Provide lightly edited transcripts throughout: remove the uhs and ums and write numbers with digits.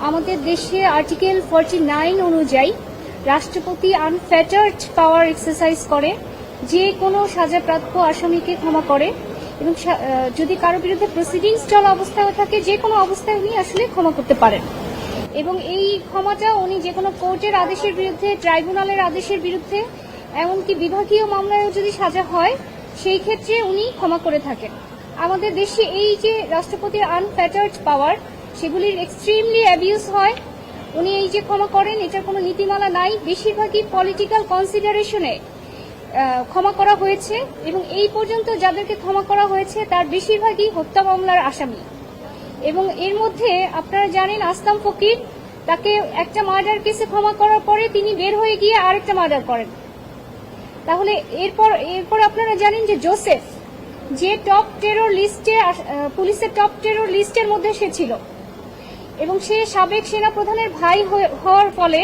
আমাদের দেশে আর্টিকেল 49 অনুযায়ী রাষ্ট্রপতি আনফেটার্ড পাওয়ার এক্সারসাইজ করে যে কোনো সাজাপ্রাপ্ত আসামিকে ক্ষমা করে এবং যদি কারো বিরুদ্ধে প্রসিডিংস চলা অবস্থায় থাকে যে কোনো অবস্থায় উনি আসলে ক্ষমা করতে পারেন এবং এই ক্ষমাটা উনি যে কোনো কোর্টের আদেশের বিরুদ্ধে, ট্রাইব্যুনালের আদেশের বিরুদ্ধে, এমনকি বিভাগীয় মামলায়ও যদি সাজা হয় সেই ক্ষেত্রে উনি ক্ষমা করে থাকেন। আমাদের দেশে এই যে রাষ্ট্রপতির আনফেটার্ড পাওয়ার, সেগুলির এক্সট্রিমলি অ্যাবিউজ হয়। উনি এই যে ক্ষমা করেন, এটার কোনো নীতিমালা নাই। বেশিরভাগই পলিটিক্যাল কনসিডারেশনে ক্ষমা করা হয়েছে এবং এই পর্যন্ত যাদেরকে ক্ষমা করা হয়েছে তার বেশিরভাগই হত্যা মামলার আসামি। এবং এর মধ্যে আপনারা জানেন আসলাম ফকির, তাকে একটা মার্ডার কেসে ক্ষমা করার পরে তিনি বের হয়ে গিয়ে আরেকটা মার্ডার করেন। তাহলে এরপর আপনারা জানেন যে জোসেফ, যে টপ টেরর লিস্টে, পুলিশের টপ টেরর লিস্টের মধ্যে সে ছিল এবং সে সাবেক সেনাপ্রধানের ভাই হওয়ার ফলে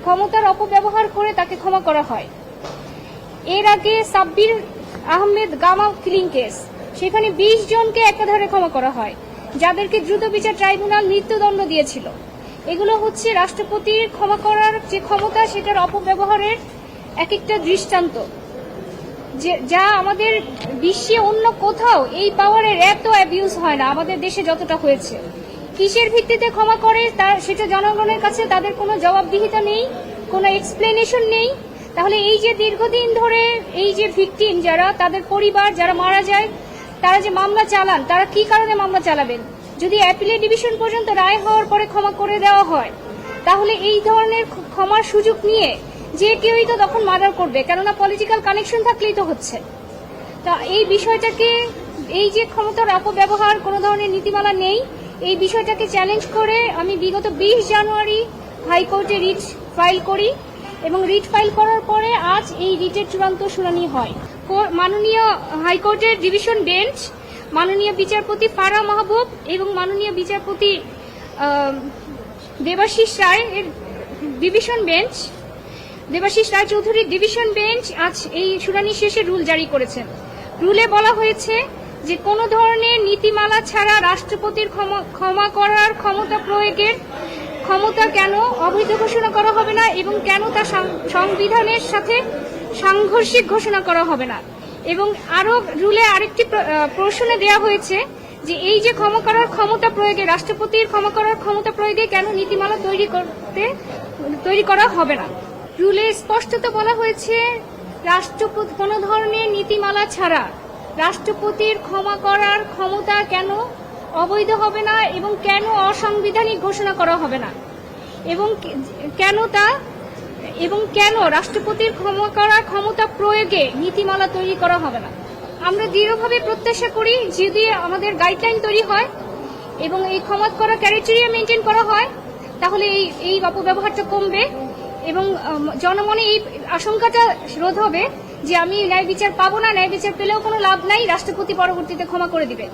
ক্ষমতার অপব্যবহার করে তাকে ক্ষমা করা হয়। এর আগে সাব্বির আহমেদ গামা কিলিং কেস, সেখানে 20 জনকে একাধারে ক্ষমা করা হয়, যাদেরকে দ্রুত বিচার ট্রাইব্যুনাল মৃত্যুদণ্ড দিয়েছিল। এগুলো হচ্ছে রাষ্ট্রপতির ক্ষমা করার যে ক্ষমতা, সেটার অপব্যবহারের এক একটা দৃষ্টান্ত, যা আমাদের বিশ্বে অন্য কোথাও এই পাওয়ারের এত অ্যাবিউজ হয় না, আমাদের দেশে যতটা হয়েছে। কিসের ভিত্তিতে ক্ষমা করে সেটা জনগণের কাছে তাদের কোনো জবাবদিহিতা নেই, কোনো এক্সপ্লেনেশন নেই। তাহলে এই যে দীর্ঘদিন ধরে এই যে ভিকটিম যারা, তাদের পরিবার যারা মারা যায়, তারা যে মামলা চালান, তারা কি কারণে মামলা চালাবেন? যদি অ্যাপিলেট ডিভিশন পর্যন্ত রায় হওয়ার পরে ক্ষমা করে দেওয়া হয়, তাহলে এই ধরনের ক্ষমার সুযোগ নিয়ে যে কেউই তো তখন মার্ডার করবে, কেননা পলিটিক্যাল কানেকশন থাকলেই তো হচ্ছে। তা এই বিষয়টাকে, এই যে ক্ষমতার অপব্যবহার, কোনো ধরনের নীতিমালা নেই, এই বিষয়টাকে চ্যালেঞ্জ করে আমি বিগত 20 জানুয়ারি হাইকোর্টে রিট ফাইল করি এবং রিট ফাইল করার পরে আজ এই রিটের চূড়ান্ত শুনানি হয়। মাননীয় হাইকোর্টের ডিভিশন বেঞ্চ, মাননীয় বিচারপতি ফারাহ মাহবুব এবং মাননীয় বিচারপতি দেবাশিস রায় এর ডিভিশন বেঞ্চ, দেবাশিস রায় চৌধুরীর ডিভিশন বেঞ্চ আজ এই শুনানি শেষে রুল জারি করেছেন। রুলে বলা হয়েছে যে কোনো ধরনের নীতিমালা ছাড়া রাষ্ট্রপতির ক্ষমা করার ক্ষমতা প্রয়োগের ক্ষমতা কেন অবৈধ ঘোষণা করা হবে না এবং কেন তা সংবিধানের সাথে সাংঘর্ষিক ঘোষণা করা হবে না। এবং আরো রুলে আরেকটি প্রশ্নে দেওয়া হয়েছে যে এই যে ক্ষমা করার ক্ষমতা প্রয়োগে, রাষ্ট্রপতির ক্ষমা করার ক্ষমতা প্রয়োগে কেন নীতিমালা তৈরি করা হবে না। রুলে স্পষ্টত বলা হয়েছে রাষ্ট্রপতি কোনো ধরনের নীতিমালা ছাড়া রাষ্ট্রপতির ক্ষমা করার ক্ষমতা কেন অবৈধ হবে না এবং কেন অসাংবিধানিক ঘোষণা করা হবে না এবং কেন রাষ্ট্রপতির ক্ষমা করার ক্ষমতা প্রয়োগে নীতিমালা তৈরি করা হবে না। আমরা দৃঢ়ভাবে প্রত্যাশা করি যদি আমাদের গাইডলাইন তৈরি হয় এবং এই ক্ষমা করা ক্রাইটেরিয়া মেনটেন করা হয়, তাহলে এই অপব্যবহারটা কমবে এবং জনমনে এই আশঙ্কাটা রোধ হবে যে আমি ন্যায় বিচার পাবো না, ন্যায় বিচার পেলেও কোনো লাভ নাই, রাষ্ট্রপতি পরবর্তীতে ক্ষমা করে দিবে।